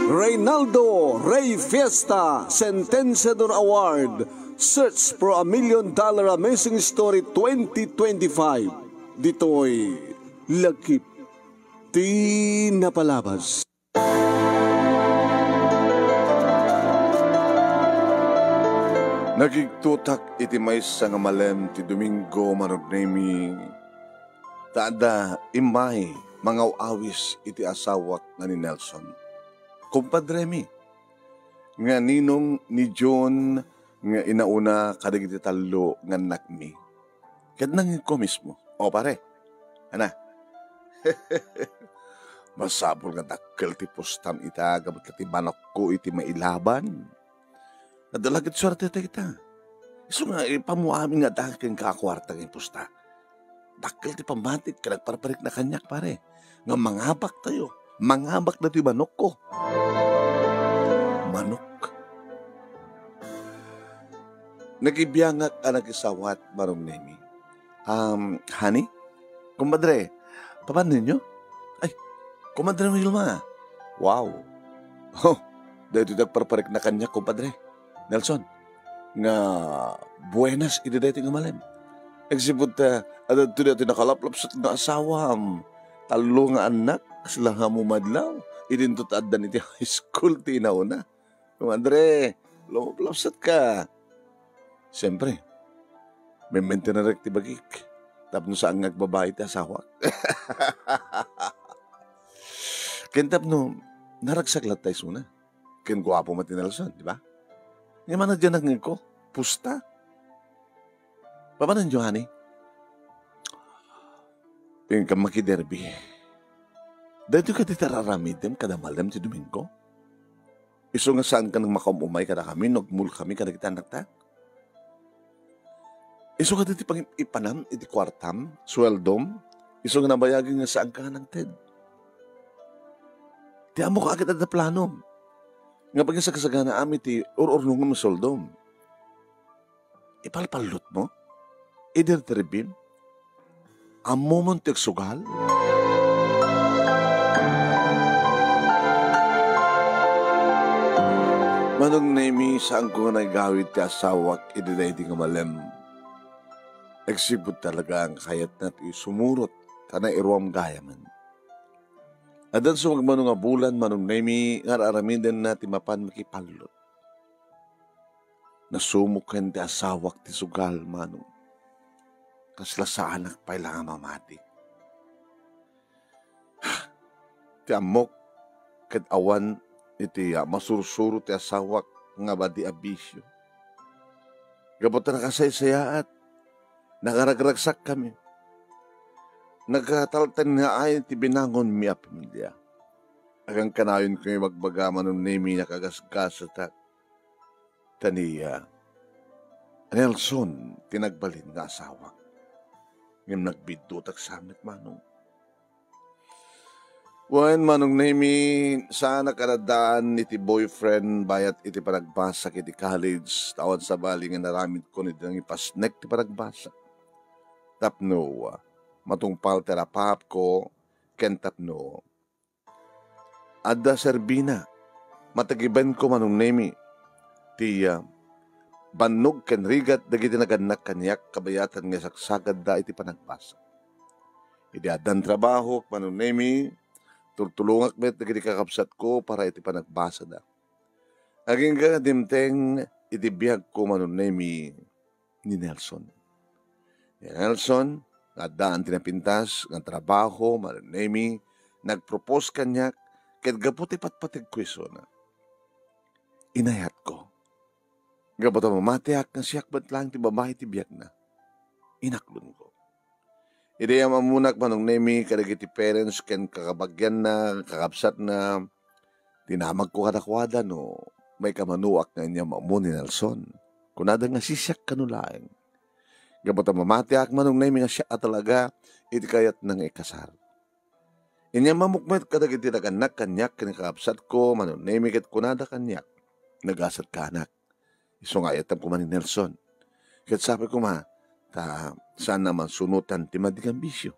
Reynaldo Rey Fiesta Sentenciador Award. Search for a $1 Million Amazing Story 2025. Dito'y Lakip Di Napalabas. Nagigtutak iti maysa nga malem ti Domingo manugnemi. Taada imay mga awis iti asawak nga ni Nelson. Kumpadre mi, nga ninong ni John nga inauna kadag iti talo nga nakmi. Kadnang ko mismo. O pare, ana. Masabol nga dakkel ti postam ita, gabot ti manok ko iti mailaban. Nadalagit swerte kita. Iso nga ipamuamin nga dakil kakwarta ng posta. Dakkel ti pamatik ka nagparparik na kanyak pare. Nga mangabak tayo. Mangabak na ti manok ko. Manok. Nagibiyangak ka nagisawat marong nemi. Honey? Kumadre, paano ninyo? Ay, kumadre mo Hilma. Wow. Oh, dahil ito nagparparik na kanya, kumpadre. Nelson, nga buenas iti dahil nga malem. Nagsipot at ito dahil nakalaplap sa nga asawam. Talo nga anak, sila nga mo madlaw. Idintot adan iti high school, tinauna. Kumadre, lumaplapsat ka. Siyempre, may maintenarek ti bagik. Tapno saan ngagbabae ti asawa. Kentapno, naragsaglat tayo suna. Ken guwapo mati Nelson, di ba? Nga man na dyan ang ko, pusta. Papanan nyo, honey? Yung ka makiderby. Dahil ka titararamitem kada malam ti Domingo. Iso nga saan ka nang makamumay kada kami, nagmul kami kada kita anak ta. Iso ka diti pang ipanam, iti kwartam, sweldom, iso nga nabayagin nga saan ka ng TED. Ti amo ka agad at na plano. Nga pag sa kasagana ami ti or-ornong nga masoldom. Ipalpalot mo? Ider teribim? Amo mong tiksugal? Manong nemi saan ko nga nagawid ti asawak ididay di nga malem. Nagsibot talaga ang kayat natin sumurot kana iruam gayaman. Adan sa magmano nga bulan manong nemi nga aramin din natin mapan makipalot. Nasumukan ti asawak ti sugal manong. Kasla sa anak pa ilang mamati. Ti amok ket awan iti masursuro ti asawak nga badi abisyo. Gabot na kasaysayaat. Nakaragragsak kami. Nagkataltan nga ay ti binangon mi a pamilya. Agang kanayon ko yung magbagaman ng nemi nakagasgasat at taniya. Nelson, tinagbalin nga asawa. Ngayon nagbidutak sa amit manong. Wan manong nemi, sana karadaan iti boyfriend bayat iti panagbasak iti college. Tawad sa bali nga naramid ko niti nang ipasnek ti panagbasak. Tapno, matungpal terapap ko, ken tapno. Adda serbina, matagiban ko manong nemi, tiya, banog ken rigat dagiti naganak kanyak kabayatan nga saksagad da iti panagbasa. Idi adan trabaho, manong nemi, tultulungak met dagiti kakapsat ko para iti panagbasa da. Aging ka dimteng iti biyag ko manong nemi ni Nelson. Nelson, nga daan tinapintas, nga trabaho, maranemi, nagpropose kanyak, ket gapot ipatpatig kwiso na. Inayat ko. Gapot ang mamatiak nga siyak ba't lang ti babae ti biyak na. Inaklon ko. Ideya mamunak manong nemi, kadagiti parents, ken kakabagyan na, kakapsat na, tinamag ko kadakwada no, may kamanuak nga niya mamu ni Nelson. Kunada nga sisyak kanulaeng. Gabot ang mamatiak manong nemi nga siya talaga iti kayat nang ikasar. Inya mamukmet kadag iti naganak kanyak kinikapsat ko manong nemi ket kunada kanyak. Nagasat ka anak. Iso nga yatam ko man ni Nelson. Ket sabi ko ma, saan naman sunutan ti madigang bisyo.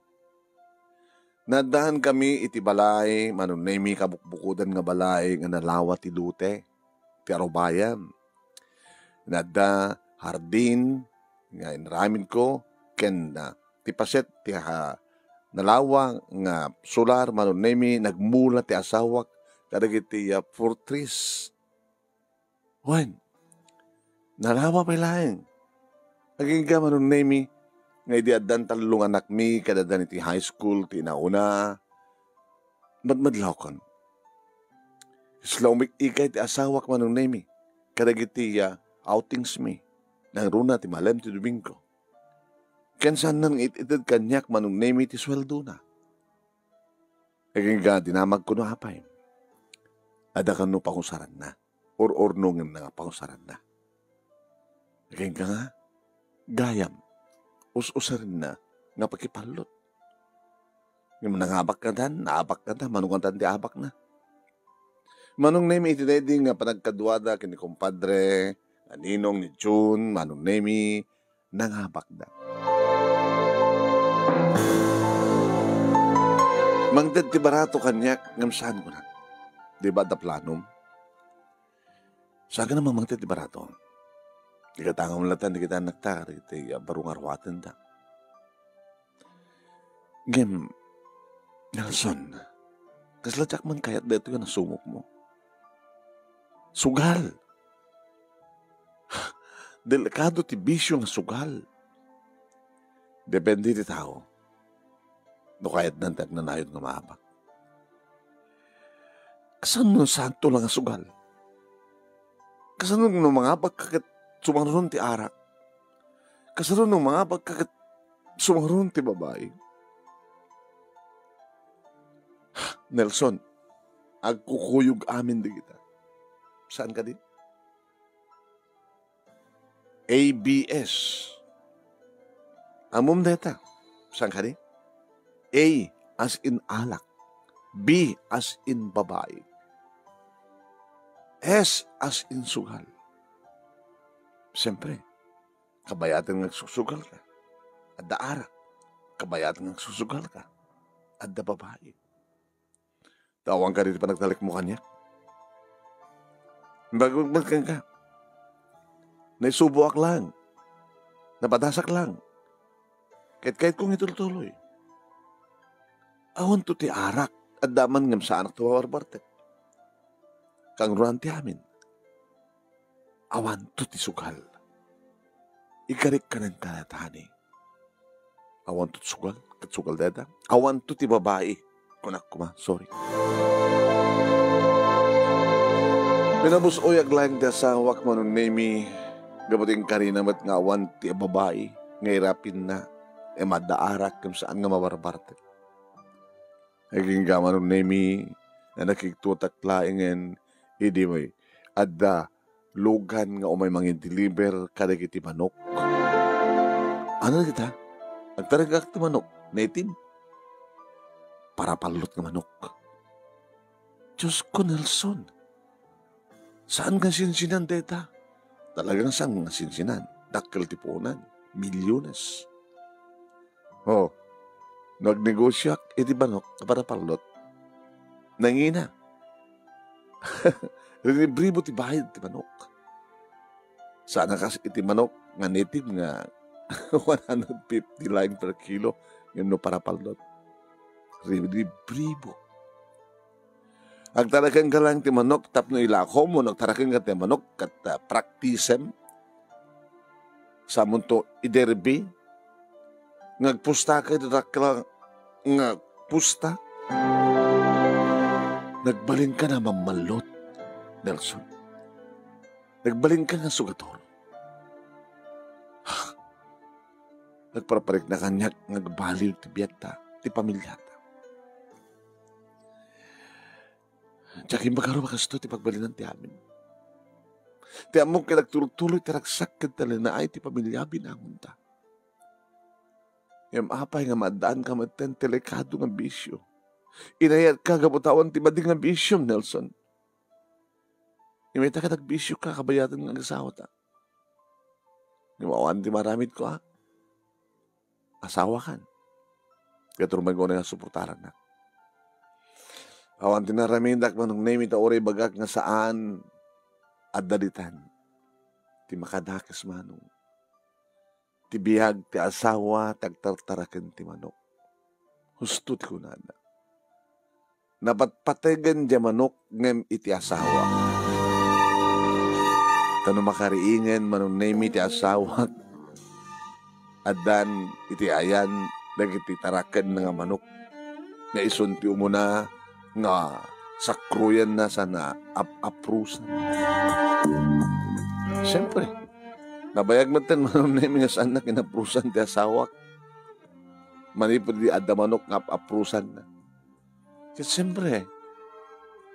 Nadahan kami iti balay, manunemi kabukbukudan nga balay nga nalawa ti Lute, ti Arubayan. Nada hardin nga inramin ko, ken ti paset ti nalawa nga solar manunemi nagmula ti asawak kadagiti fortress. Wen, nalawa pa laeng. Naging ka manunemi nga idi addan talong anak mi kadadan iti high school ti nauna madmadlaw kon isla ikay ti asawak manunemi kadagiti outings mi nang runa ti Malem ti Domingo ken saan nang itid kanyak manunemi ti sweldo na naging ka dinamag ko no apay ada kan no pangusaran na or nungin na pangusaran na naging ka nga gayam us-usarin na nga pagkipalot. Yung nangabak ka dan, naabak ka dan, manong kan di abak na. Manong nemi itinedi nga panagkadwada kini kumpadre, aninong ni June, manong nemi, nangabak na. Mangdad ti barato kanyak, ngamsaan ko na. Di ba da planom? Saga naman mangdad ti barato. Di ka tangang malatan, di kita nagtakar, iti barong arwatan da. Ngem, Nelson, kasladyak man kayat dito ka nasumok mo. Sugal. Delikado ti bisyo nga sugal. Depende ti tao. No kayat nantag na nayon nga maabak. Kasan no santo lang nga sugal? Kasan no mga abak kakit sumaron ti arak. Kasaron ng mga pagkakat sumaron ti babae. Nelson, agkukuyog amin di kita. Saan ka din? ABS. Amom deta. Saan ka din? A as in alak. B as in babae. S as in sugal. Siyempre, kabayatan nga susugal ka. At daara, kabayatan nga susugal ka. At da babae. Tawang ka rin pa nagtalik mo kanya. Bagbagan ka. Naisubuak lang. Napadasak lang. Kahit kung ituloy. Awan to ti arak at daman ngam sa anak tuwawarbarte. Kang ruan ti amin. Awan to ti sugal. Ikarik ka ng kanatani. Awan to ti sugal. Kat sugal dada. Awan to ti babae. Kunak kuma. Sorry. Pinabusoy aglang ti asawak manong nemi. Gabating karina mat nga awan ti babae. Ngayrapin na. E madaarak kung saan nga mabarbarte. Haging ka manong nemi. Na nakiktutak laingen. Idi may. Adda. Lugan nga umay mangin-deliver kadagiti manok. Ano na kita? Nagtaragak ti manok. Native. Para palot nga manok. Diyos ko, Nelson. Saan ka sinsinan, deta? Talagang saan nga sinsinan? Dakkel ti punan. Milyones. Oh, nagnegosyak iti manok para palot. Nangina. Rinibribo ti bayad ti manok. Sana kasi iti manok nga native nga 150 line per kilo yun no para palot. Rinibribo. Agtarakan ka lang ti manok tapno ilako mo nagtarakan ka ti manok kat praktisem sa munto iderbi ngagpusta ka lang nga pusta nagbalin ka na mamalot. Nelson, nagbalin ka ng sugator. Nagparaparik na kanyak nagbaliw ti biyata, ti pamilyata. Tsakin magkaroon makasto ti pagbalinan ti amin. Ti among kinagtuloy ti ragsak ka na ay ti pamilya binangon ta. Yung apay nga madaan ka maten delikado nga bisyo. Inayat ka gabutawan ti bading nga bisyo, Nelson. Imita ka nagbisyo ka, kabayatan ng asawa ta. Gumawan di maramit ko ha. Asawa kan. Katurmay ko na nga suportaran na. Awan tinaramindak manong name ita oray bagak nga saan at dalitan. Ti makadakas manong. Ti biyag ti asawa tagtartaraken ti manok. Husto ti kunana. Napatpatagan di manok ngem iti asawa. Tano makariingen manong name iti asawa at dan iti ayan dagiti taraken nga manok. Na isunti umuna nga sakruyan na sana aprusan. Siyempre, nabayag matan manong name nga saan na kinaprusan ti asawa. Manipod di adda manok nga aprusan na. Kasi siyempre,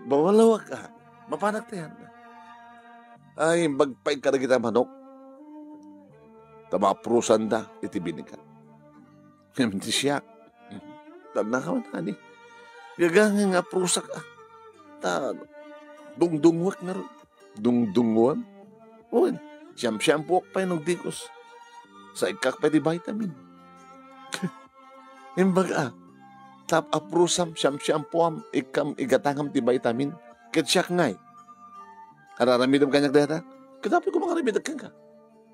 bawalawa ka, mapanagtayan na. Ay, magpaig ka na kita manok. Tama aprusan da, iti binikan. Ngayon ti siya. Tanda ka man, hani. Gagangan nga aprusa ka. Dungdungwak na rin. Dungdungwan. O, siyam-siyampuak pa yung dikos. Sa ikak pa di vitamin. Imbaga, tap aprusam, siyam-siyampuam, ikam igatangam ti vitamin. Ket siyak ngay. Araramidam kanyak data. Kadapi ko makaramidam ka.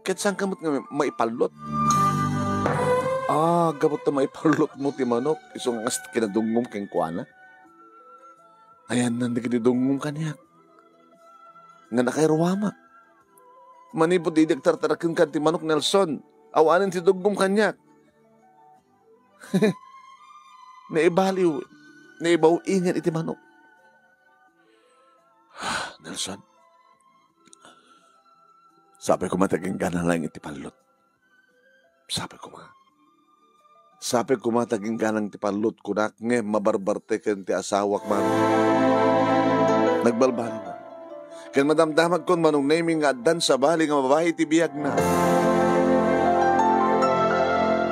Ket saan kamot nga maipalot. Gabot na maipalot mo ti manok. Isong nga kinadungom keng kuana. Ayan na, hindi kinadungom kanyak. Nga nakairuwamak. Manipod idig tartarakin ka ti manok Nelson. Awanin ti dugom kanyak. Naibaliw. Naibaw ingan iti manok. Nelson. Sabi ko mataging gana lang iti palot. Sabi ko mataging ganang ti palot kunak nge mabarbarte ken ti asawak man. Nagbalbali na. Ken madamdamag kon manong naming nga addan sa bali nga mabahay ti biyag na.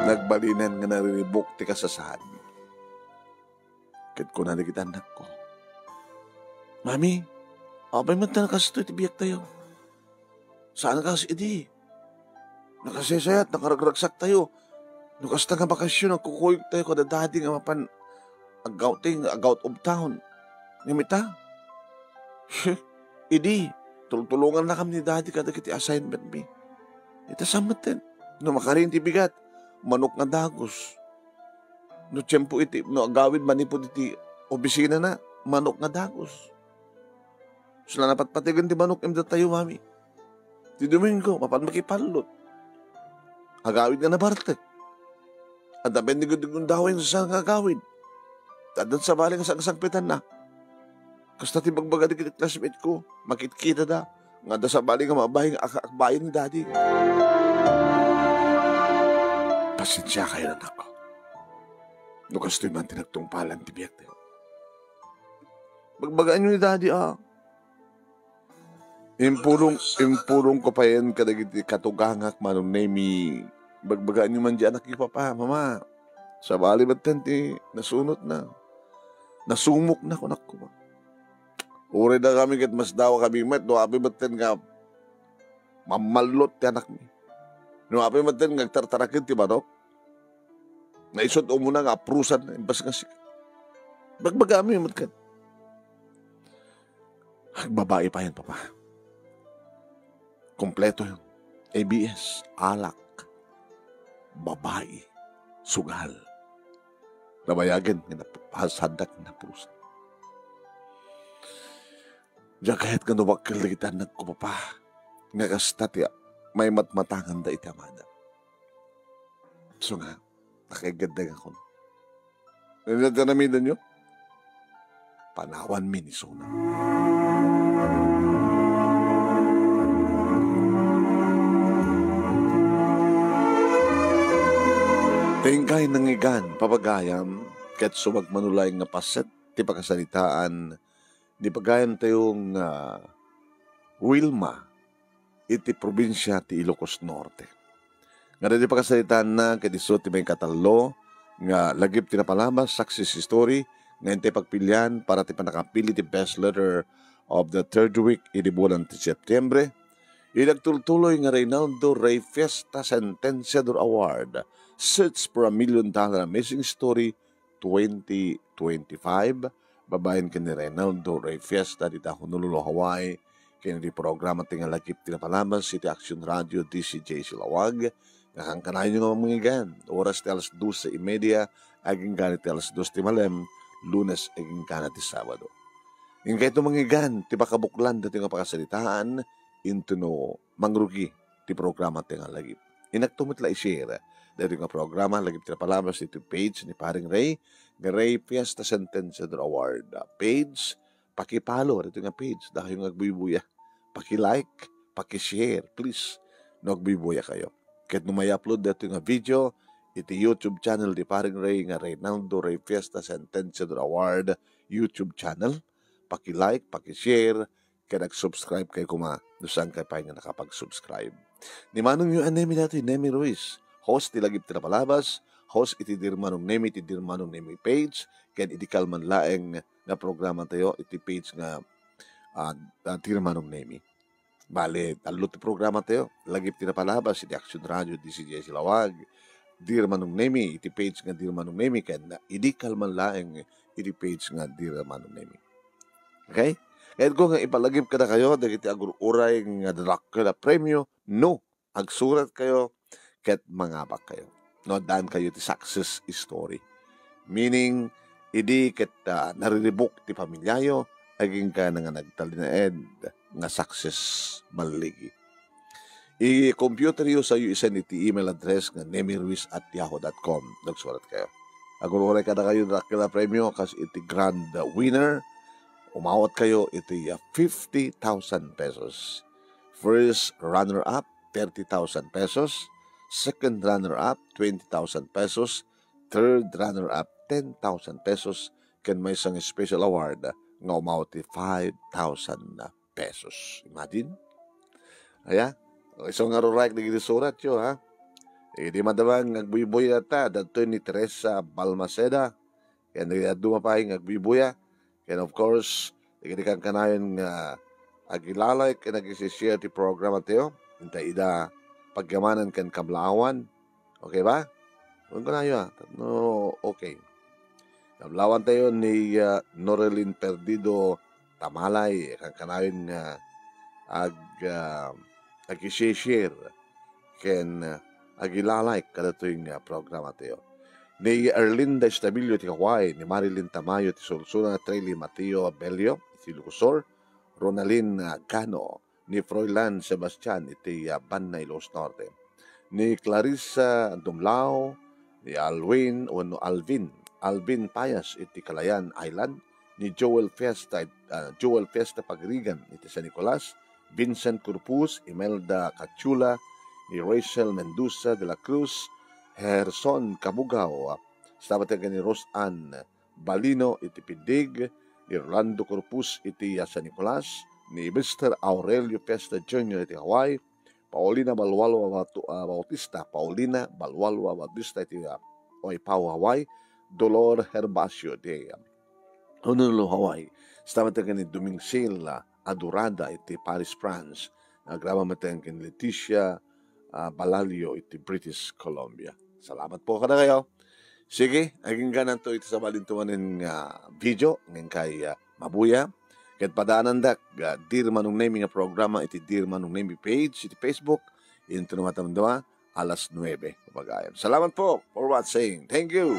Nagbalinan nga nariribok ti kasasaad. Ket ko naligit anak ko. Mami, abay man ta nakasto ti biyag tayo. Saan ka idi? Nakasesayat, nakaragragsak tayo. Nukasta nga bakasyon, nagkukuyog tayo kada dadi nga mapan out of town. Ngamita? Idi, tulungan na kami ni dadi kada kiti assignment mi. Ita samatin. No makarin ti bigat, manok nga dagos. No tiyempo iti, no agawid manipod iti opisina na, manok nga dagos. Sila napatpatigan ti manok imda tayo, mami. Ti Domingo, mapan makipalot. Agawid nga na barte. At nabendigod-digod dawin sa agawid. At sa bali nga sang-sangpitan na. Kasta ti bagbaga di classmate ko, makitkita da. Nga da sa bali nga mabahay nga akbayan ni daddy. Pasensya kayo na ako. Nukas to'y man tinagtungpalan ti biyak tayo. Bagbagaan nyo ni daddy, Impulong ko pa yan kadagiti katugangak manong nemi. Bagbagaan nyo man di anak yung papa, mama. Sa bali ba't tanti, nasunot na. Nasumok na kunak ko ba. Uri na kami kat mas dawa kami met, no api ba't nga mamalot ti anak mi. No api ba't nga tartarakin ti manok. Naisot o muna nga aprusan na, imbas nga siya. Bagbagami yung matkan. Babae pa yan, papa. Kompleto yun. ABS, alak, babae, sugal. Nabayagan, hasadak na pusa. Diyan kahit ka nuwakil na kita nagkupapa, nga kasta tiya, may matmatangan da itamada. So nga, nakaigadag ako. Nandiyan nyo? Panawan minisuna. Tingkay nangigan, papagayam, ket sumag manulay nga paset, ti pagkasalitaan, di pagayam tayong Wilma, iti probinsya ti Ilocos Norte. Nga di pagkasalitaan na, ket iso ti may katalo, nga lagip ti napalabas, success story, ngayon tayo pagpilian para ti panakapili ti best letter of the third week, iti buwan ti Setyembre. Inagtultuloy nga Reynaldo Rey Fiesta Sentenciador Award, Search for $1 Million Amazing Story 2025. Babayan ka ni Reynaldo Ray Fiesta di Honolulu, Hawaii. Kaya di programa tinga lagip tinapalaman City Action Radio DCJ Silawag. Nakangkanayin nyo nga mga gan. Oras ti alas 12:30, aging ganit ti alas 2 malam, Lunes aging ganit ti Sabado. Yung kahit mga gan, ti pakabuklan dati nga pakasalitaan, into no mangrugi ti programa tinga lagip. Inaktumit la i-share. Dati nga programa, lagip tinapalaman sa ito page ni Paring Ray, nga Ray Fiesta Sentencedor Award page. Pakipalo, dito nga page, dahil yung nagbibuya. Paki-like, paki-share, please. Nagbibuya kayo. Kahit nung may upload dito nga video, iti YouTube channel di Paring Ray, nga Reynaldo Ray Fiesta Sentencedor Award YouTube channel. Paki-like, paki-share, kaya nag-subscribe kayo kuma. Doon kayo pa nga nakapag-subscribe. Ni Manong yung anemi natin, Nemi Ruiz. Host ti Lagip Tinapalabas, host iti Dirmanong Nemi, iti Dirmanong Nemi page, kaya iti kalman laeng na programa tayo, iti page nga Dirmanong Nemi. Bale, alot ti programa tayo, Lagip Tinapalabas, iti Action Radio, DCJ Silawag, Dirmanong Nemi, iti page nga Dirmanong Nemi, kaya iti kalman laeng iti page nga Dirmanong Nemi. Okay? Kaya ko nga ipalagip ka na kayo, dagiti agur-uray nga Dracula Premio, no, agsurat kayo, ket mangabak kayo. No, daan kayo ti success story. Meaning, idi ket nariribok ti pamilyayo, aging ka na nga nagtalinaed nga success maligi. I-computer yo sa isend iti email address nga nemiruiz@yahoo.com. Nagsurat kayo. Agur-uray ka na kayo Dracula Premio, kas iti grand winner, umawat kayo iti 50,000 pesos. First runner-up, 30,000 pesos. Second runner-up, 20,000 pesos. Third runner-up, 10,000 pesos. Ken may isang special award nga umawat iti 5,000 pesos. Imagine? Aya? Isang nga rurayk na ginisurat yun, ha? Di madamang nagbuibuya ta, dato ni Teresa Balmaceda. Kaya dumapay nagbuibuya. And of course, ikitikan ka na yun nga agilalay ka nag-share ti programa tayo. Hintay ida paggamanan kan kablawan. Okay ba? Huwag ko na yun. No, okay. Kablawan tayo ni Norelin Perdido Tamalay. Ikang ka na yun nga ag-share ken agilalay ka na ito yung programa tayo. Ni Erlinda Estabilio ti Hawaii, ni Marilyn Tamayo ti Sulsuna, Trely Mateo Belio ti Lucosor, Ronalyn Cano, ni Froilan Sebastian iti Banay Los Norte, ni Clarissa Dumlao, ni Alvin Payas iti Calayan Island, ni Joel Fiesta Pagrigan iti San Nicolas, Vincent Corpus, Imelda Cachula, ni Rachel Mendoza de la Cruz, Herson Kabugaw, sabat ni Rosan Balino iti Pindig, ni Orlando Corpus iti San Nicolas, ni Mr. Aurelio Fiesta Jr. iti Hawaii, Paulina Balwalwa Bautista iti Oipao, Hawaii, Dolor Herbacio iti Honolulu, Hawaii, sabat ni Dumingsil Adurada iti Paris, France, nagrama mateng ken Leticia Balalio iti British Columbia. Salamat po ka na kayo. Sige, aging ganan to ito sa balintumanin video ng kay Mabuya. Kat padaanan dak, Dear Manong Nemi nga programa, iti Dear Manong Nemi page, iti Facebook, ito na matamdawa, alas 9. Salamat po for watching. Thank you.